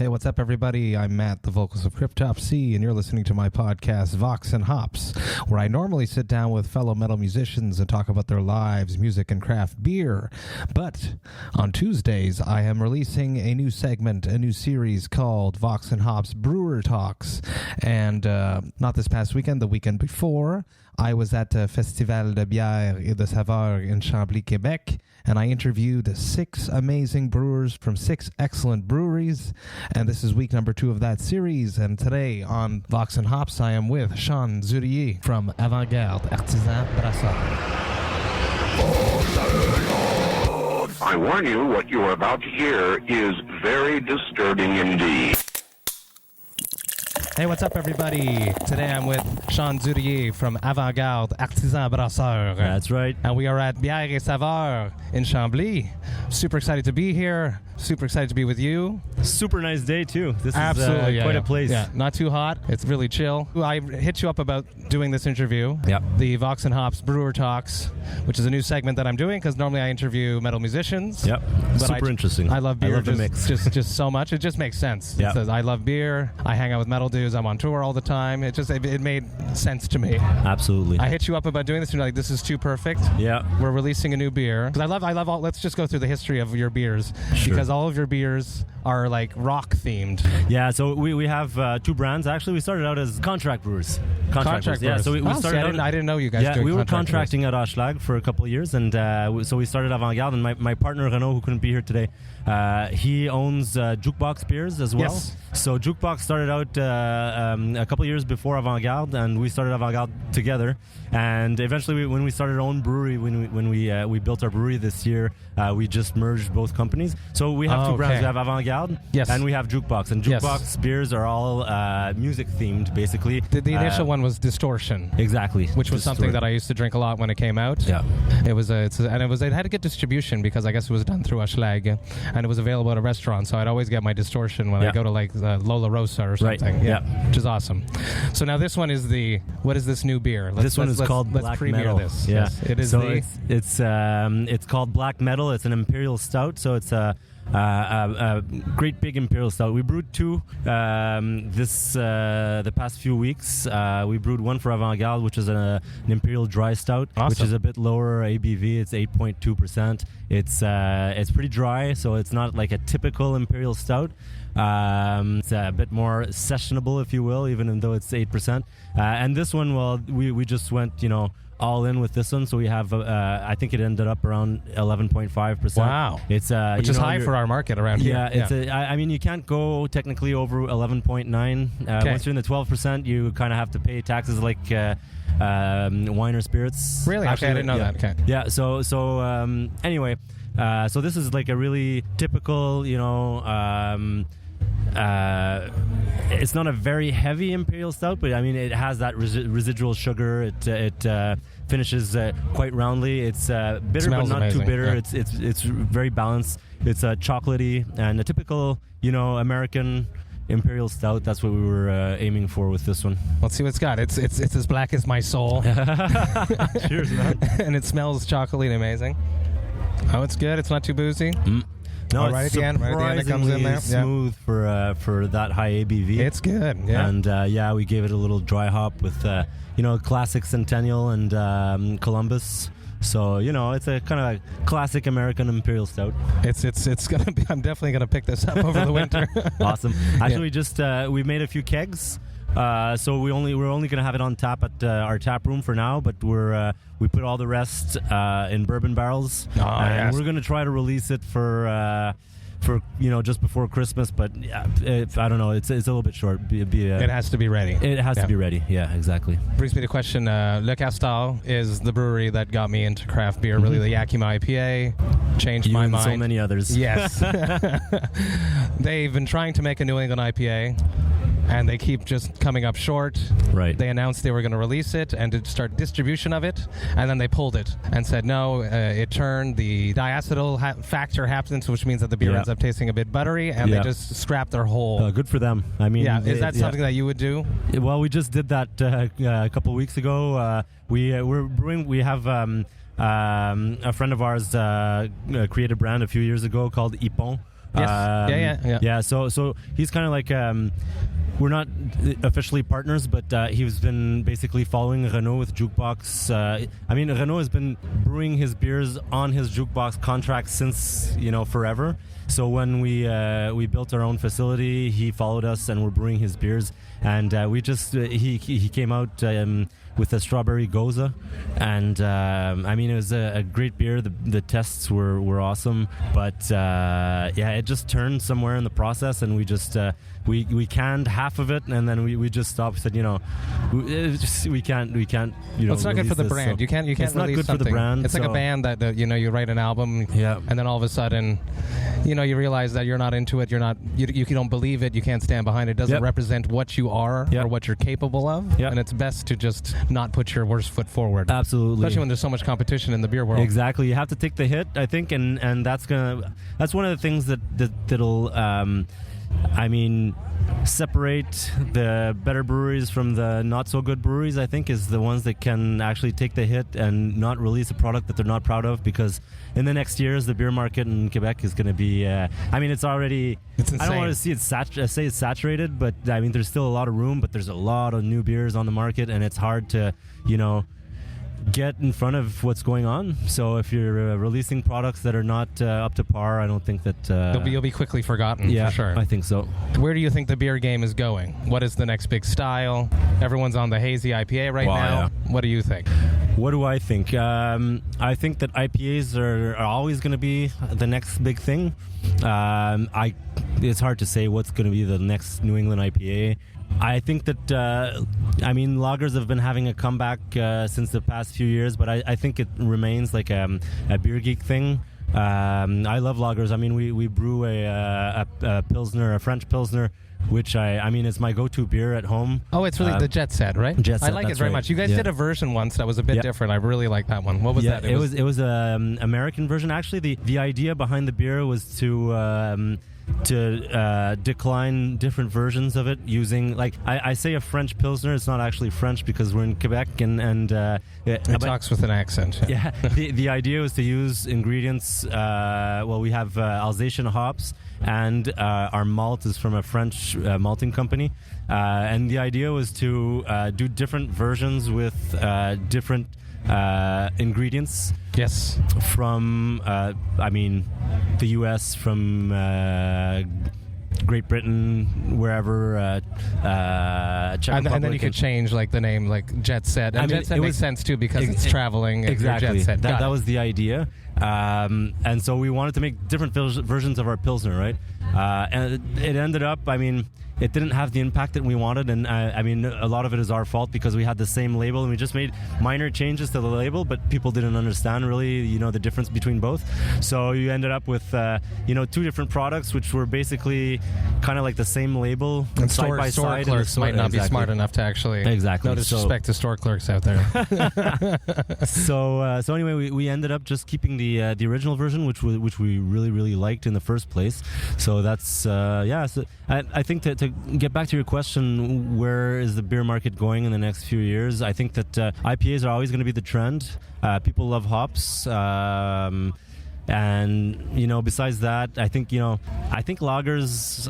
Hey, what's up, everybody? I'm Matt, the vocals of Cryptopsy, and you're listening to my podcast, Vox&Hops, where I normally sit down with fellow metal musicians and talk about their lives, music, and craft beer. But on Tuesdays, I am releasing a new segment, a new series called Vox&Hops Brewer Talks. And not this past weekend, the weekend before, I was at Festival Bières et de Saveurs in Chambly, Quebec, and I interviewed 6 amazing brewers from 6 excellent breweries. And this is week number 2 of that series. And today on Vox&Hops, I am with Shawn Duriez from Avant-Garde Artisans Brasseurs. I warn you, what you are about to hear is very disturbing indeed. Hey, what's up, everybody? Today I'm with Shawn Duriez from Avant-Garde Artisans Brasseurs. That's right. And we are at Bières et Saveurs in Chambly. Super excited to be here. Super excited to be with you. Super nice day, too. This Absolutely, is quite a place. Yeah, not too hot. It's really chill. I hit you up about doing this interview. Yep. The Vox&Hops Brewer Talks, which is a new segment that I'm doing because normally I interview metal musicians. Yep. But Super interesting. I love beer. I love the mix. just so much. It just makes sense. Yep. It says I love beer. I hang out with metal dudes. I'm on tour all the time. It made sense to me. Absolutely. I hit you up about doing this, and you're like, this is too perfect. Yeah. We're releasing a new beer. Because I love all, let's just go through the history of your beers. Sure. Because all of your beers are like rock themed. Yeah, so we have 2 brands. Actually, we started out as contract brewers. Contract brewers. Yeah, so we started I didn't know you guys doing we were contract contracting at Hochelag for a couple of years, and so we started Avant-Garde, and my partner Renaud, who couldn't be here today, he owns Jukebox beers as well. Yes. So Jukebox started out a couple of years before Avant-Garde, and we started Avant-Garde together. And eventually, when we started our own brewery, when we built our brewery this year, we just merged both companies. So we have 2 brands. We have Avant-Garde, yes, and we have Jukebox. And Jukebox beers are all music themed, basically. The initial one was Distortion. Exactly. Which was something that I used to drink a lot when it came out. Yeah. It had to get distribution because I guess it was done through Hochelag, and it was available at a restaurant. So I'd always get my Distortion when I go to like Lola Rosa or something. Right. Yeah. Which is awesome. So now this one is what is this new beer? This one is called Black Metal. This. Yeah. Yes, it is. So it's called Black Metal. It's an Imperial Stout. So it's a great big Imperial Stout. We brewed 2 the past few weeks. We brewed one for Avant-Garde, which is an Imperial Dry Stout, which is a bit lower ABV. It's 8.2%. It's pretty dry, so it's not like a typical Imperial Stout. It's a bit more sessionable, if you will, even though it's 8%. And this one, well, we just went, all in with this one, so we have I think it ended up around 11.5%. Wow. It's which is high for our market around here. I mean, you can't go technically over 11.9. Once you're in the 12%, you kind of have to pay taxes like wine or spirits. Really? Actually, I didn't know that. Okay. Yeah, so anyway, so this is like a really typical, it's not a very heavy Imperial Stout, but I mean it has that residual sugar. It finishes quite roundly. It's bitter, Smells but not amazing. too bitter. Yeah. It's very balanced. It's chocolatey and a typical American Imperial Stout. That's what we were aiming for with this one. Let's see what it's got. It's as black as my soul. Cheers, man. And it smells chocolatey and amazing. Oh, it's good. It's not too boozy. No, right it's at the end it comes in there. Smooth for that high ABV. It's good. Yeah. And we gave it a little dry hop with classic Centennial and Columbus. So it's a kind of a classic American Imperial Stout. It's gonna be. I'm definitely gonna pick this up over the winter. Awesome. Actually, we made a few kegs. So we're only gonna have it on tap at our tap room for now, but we put all the rest in bourbon barrels, and we're gonna try to release it for just before Christmas. But I don't know, it's a little bit short. It has to be ready. It has to be ready. Yeah, exactly. Brings me to question. Le Castal is the brewery that got me into craft beer. Really, the Yakima IPA changed my mind. So many others. Yes. They've been trying to make a New England IPA, and they keep just coming up short. Right. They announced they were going to release it and to start distribution of it, and then they pulled it and said no. It turned the diacetyl factor happens, which means that the beer ends up tasting a bit buttery, and they just scrapped their whole. Good for them. I mean, is that something that you would do? Well, we just did that a couple of weeks ago. We're brewing. We have a friend of ours created a brand a few years ago called Ipon. Yes. Yeah. So he's kind of like. We're not officially partners, but he's been basically following Renault with Jukebox. Renault has been brewing his beers on his Jukebox contract since, forever. So when we built our own facility, he followed us and we're brewing his beers. And we just, he came out with a strawberry goza. And, it was a great beer. The tests were awesome. But, it just turned somewhere in the process and we just... We canned half of it and then we just stopped. Said we can't. It's not good for the brand. So you can't. It's not good something. for the brand. It's like a band that you write an album. Yeah. And then all of a sudden, you realize that you're not into it. You're not. You don't believe it. You can't stand behind it. It doesn't represent what you are or what you're capable of. Yep. And it's best to just not put your worst foot forward. Absolutely. Especially when there's so much competition in the beer world. Exactly. You have to take the hit, I think, and that's one of the things that'll. Separate the better breweries from the not so good breweries, I think, is the ones that can actually take the hit and not release a product that they're not proud of, because in the next years the beer market in Quebec is going to be it's already, it's insane. I don't want to see it say it's saturated, but there's still a lot of room, but there's a lot of new beers on the market and it's hard to get in front of what's going on. So if you're releasing products that are not up to par, I don't think that you'll be quickly forgotten. Yeah, for sure. I think so. Where do you think the beer game is going? What is the next big style? Everyone's on the hazy IPA right now. Yeah. What do you think? What do I think? I think that IPAs are always going to be the next big thing. It's hard to say what's going to be the next New England IPA. I think that, lagers have been having a comeback since the past few years, but I think it remains like a beer geek thing. I love lagers. We brew a Pilsner, a French Pilsner, which it's my go-to beer at home. Oh, it's really the Jet Set, right? Jet Set, I like it very much. You guys did a version once that was a bit different. I really like that one. What was that? It was an American version. Actually, the idea behind the beer was to decline different versions of it using, like, I say a French Pilsner. It's not actually French because we're in Quebec and it talks with an accent. Yeah. The idea was to use ingredients. We have Alsatian hops, and our malt is from a French malting company. And the idea was to do different versions with different ingredients. Yes. From, the U.S., from Great Britain, wherever, Czech Republic. And then you could change, like, the name, like Jet Set. And Jet Set makes sense, too, because it's traveling. Exactly. Jet Set. That was the idea. And so we wanted to make different versions of our Pilsner, right? And it ended up, it didn't have the impact that we wanted, and a lot of it is our fault because we had the same label and we just made minor changes to the label, but people didn't understand really, the difference between both. So you ended up with, two different products which were basically kind of like the same label, and side by store side. Clerks might not be smart enough to actually. Exactly. No disrespect to store clerks out there. So anyway, we ended up just keeping the original version, which we really, really liked in the first place. So that's So I think to get back to your question, where is the beer market going in the next few years? I think that IPAs are always going to be the trend. People love hops. And, besides that, I think lagers,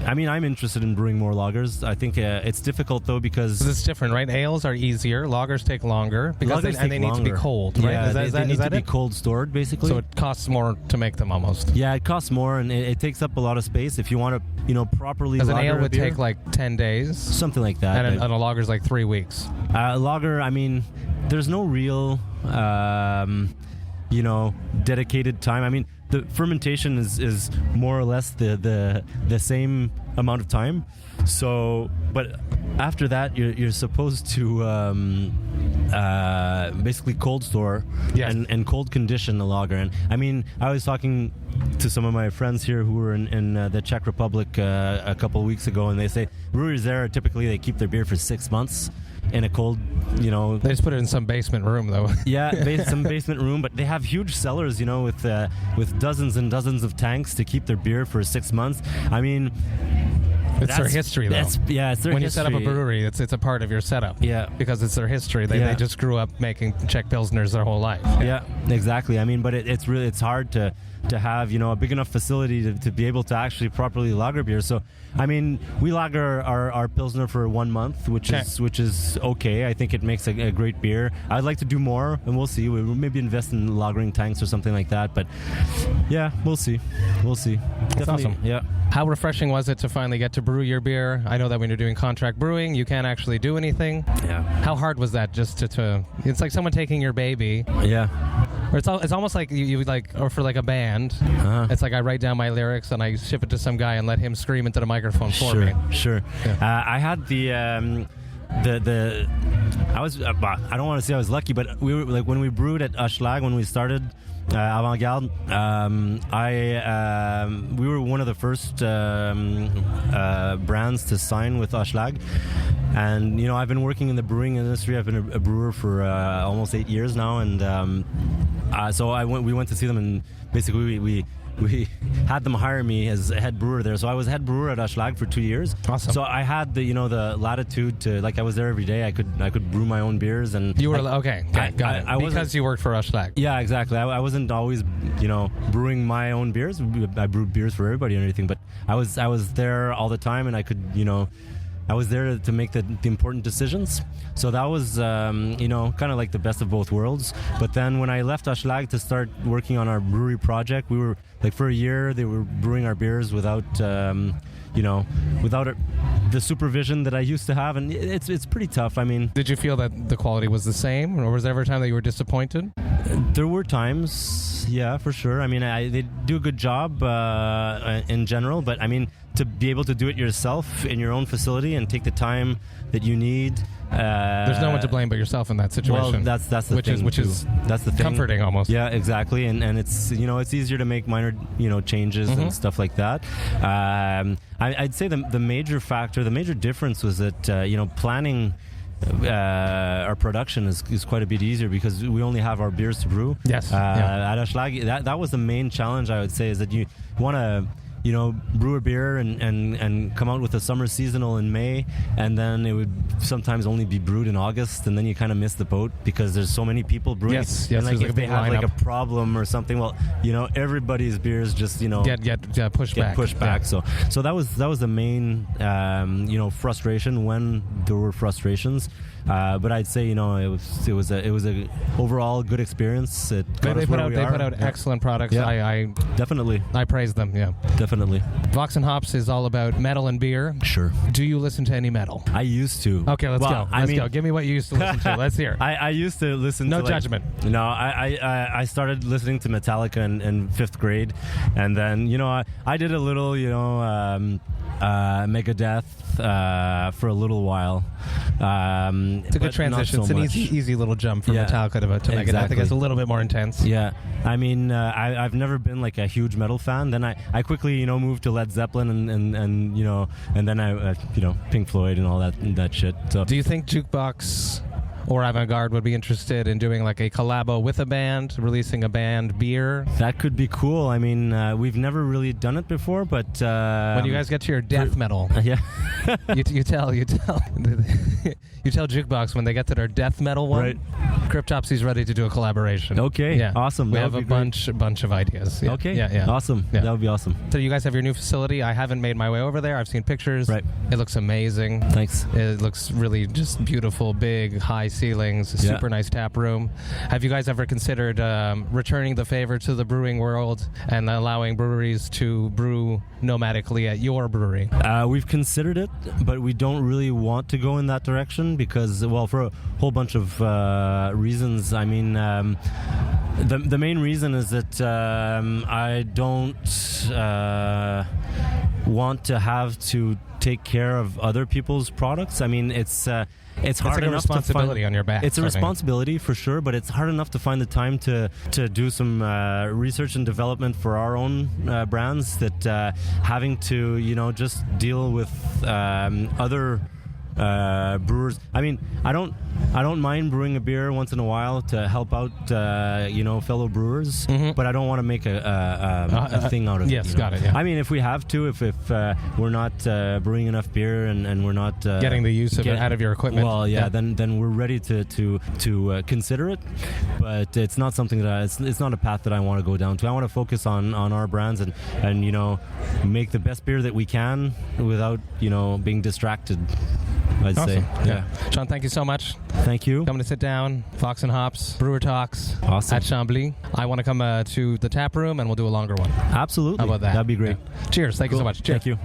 I'm interested in brewing more lagers. I think it's difficult, though, because it's different, right? Ales are easier. Lagers take longer because they need to be cold, right? Yeah, they need to be cold stored, basically. So it costs more to make them almost. Yeah, it costs more, and it takes up a lot of space if you want to, properly lager a beer. An ale would take like 10 days. Something like that. And a lager's like 3 weeks. Lager, there's no real... dedicated time. The fermentation is more or less the same amount of time. So, but after that, you're supposed to basically cold store and cold condition the lager. And I was talking to some of my friends here who were in the Czech Republic a couple of weeks ago, and they say breweries there typically they keep their beer for 6 months. In a cold, They just put it in some basement room, though. Yeah, some basement room, but they have huge cellars, with dozens and dozens of tanks to keep their beer for 6 months. It's their history, though. It's their history. When you set up a brewery, it's a part of your setup. Yeah. Because it's their history. They just grew up making Czech Pilsners their whole life. Yeah, exactly. But it's hard to to have, a big enough facility to be able to actually properly lager beer. So, I mean, we lager our Pilsner for 1 month, which is okay. I think it makes a great beer. I'd like to do more, and we'll see. We'll maybe invest in lagering tanks or something like that. But yeah, we'll see. That's awesome. Yeah. How refreshing was it to finally get to brew your beer? I know that when you're doing contract brewing, you can't actually do anything. Yeah. How hard was that just to it's like someone taking your baby. Yeah. Or it's almost like you like, or for like a band, it's like I write down my lyrics and I ship it to some guy and let him scream into the microphone for me. Sure. Yeah. I had I don't want to say I was lucky, but we were like when we brewed at Hochelag, when we started Avant-Garde, we were one of the first brands to sign with Hochelag. And I've been working in the brewing industry. I've been a brewer for almost 8 years now, and so we went to see them, and basically we had them hire me as a head brewer there. So I was head brewer at Hochelag for 2 years. Awesome. So I had the the latitude to, like, I was there every day. I could brew my own beers, and you were okay. Got it. Because you worked for Hochelag. Yeah, exactly. I wasn't always brewing my own beers. I brewed beers for everybody and everything, but I was there all the time, and I could I was there to make the important decisions. So that was, kind of like the best of both worlds. But then when I left Hochelag to start working on our brewery project, we were, like, for a year, they were brewing our beers without, without the supervision that I used to have. And it's pretty tough. I mean... Did you feel that the quality was the same? Or was there ever a time that you were disappointed? There were times, yeah, for sure. I mean, they do a good job in general, but I mean, to be able to do it yourself in your own facility and take the time that you need. There's no one to blame but yourself in that situation. Well, that's the thing. Which is that's the thing. Comforting almost. Yeah, exactly. And it's it's easier to make minor changes and stuff like that. I'd say the major factor, the major difference was that planning our production is quite a bit easier because we only have our beers to brew. Yes. At Hochelag, that was the main challenge, I would say, is that you want to brew a beer and come out with a summer seasonal in May, and then it would sometimes only be brewed in August, and then you kind of miss the boat because there's so many people brewing. Yes. And like if they have lineup. like a problem or something, well, everybody's beers just get pushed back. Yeah. So that was the main frustration when there were frustrations. But I'd say it was a overall good experience. They put out excellent products. Yeah. I definitely praise them. Yeah, definitely. Vox and Hops is all about metal and beer. Sure. Do you listen to any metal? I used to. Okay, let's go. Let's go. Give me what you used to listen to. Let's hear. I used to listen. No to judgment. No, I started listening to Metallica in 5th grade, and then I did a little Megadeth for a little while. It's a good transition. So it's an easy little jump from Metallica to Megadeth. Exactly. I think it's a little bit more intense. Yeah, I mean, I've never been like a huge metal fan. Then I quickly moved to Led Zeppelin and then I Pink Floyd and all that shit. So do you think Jukebox or Avant-Garde would be interested in doing like a collabo with a band, releasing a band beer? That could be cool. I mean, we've never really done it before, but when you guys get to your death metal, yeah, you tell Jukebox when they get to their death metal one, right. Cryptopsy's ready to do a collaboration. Okay, yeah, awesome. We have a bunch of ideas. Yeah. Okay, yeah, awesome. Yeah. That would be awesome. So you guys have your new facility. I haven't made my way over there. I've seen pictures. Right. It looks amazing. Thanks. It looks really just beautiful, big, high ceilings, super nice tap room. Have you guys ever considered returning the favor to the brewing world and allowing breweries to brew nomadically at your brewery? We've considered it, but we don't really want to go in that direction because, well, for a whole bunch of reasons. I mean, the main reason is that I don't want to have to take care of other people's products. I mean, it's hard like enough responsibility on your back. It's a responsibility for sure, but it's hard enough to find the time to do some research and development for our own brands that having to just deal with other brewers. I mean, I don't mind brewing a beer once in a while to help out, fellow brewers, but I don't want to make a thing out of it. Yes, got it. Yeah. I mean, if we have to, if we're not brewing enough beer and we're not getting the use of it out of your equipment, well, then we're ready to consider it. But it's not something that it's not a path that I want to go down to. I want to focus on our brands and make the best beer that we can without being distracted, I'd say. Yeah. Shawn, thank you so much. Thank you. Coming to sit down, Vox and Hops, Brewer Talks awesome. At Chambly. I want to come to the tap room and we'll do a longer one. Absolutely. How about that? That'd be great. Yeah. Cheers. Thank you so much. Cheers. Thank you.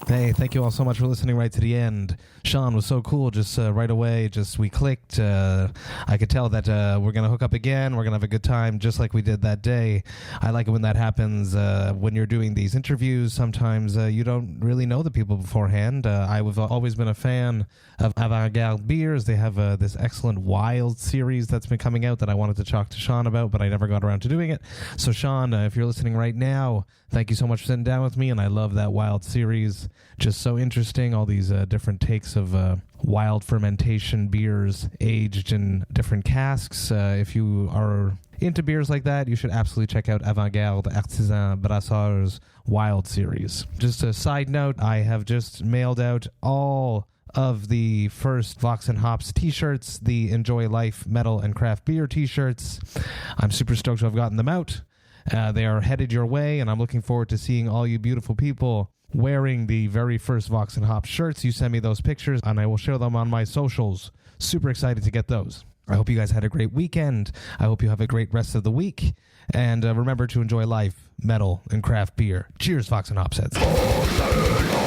Hey, thank you all so much for listening right to the end. Shawn was so cool, just right away, we clicked. I could tell that we're going to hook up again. We're going to have a good time, just like we did that day. I like it when that happens. When you're doing these interviews, sometimes you don't really know the people beforehand. I've always been a fan of Avant-Garde Beers. They have this excellent Wild series that's been coming out that I wanted to talk to Shawn about, but I never got around to doing it. So, Shawn, if you're listening right now, thank you so much for sitting down with me, and I love that Wild series. Just so interesting, all these different takes of wild fermentation beers aged in different casks. If you are into beers like that, you should absolutely check out Avant-Garde Artisans Brasseurs Wild series. Just a side note, I have just mailed out all of the first Vox and Hops t-shirts, the Enjoy Life Metal and Craft Beer t-shirts. I'm super stoked to have gotten them out. They are headed your way, and I'm looking forward to seeing all you beautiful people wearing the very first Vox and Hops shirts. You send me those pictures, and I will share them on my socials. Super excited to get those. I hope you guys had a great weekend. I hope you have a great rest of the week. And remember to enjoy life, metal, and craft beer. Cheers, Vox and Hops heads.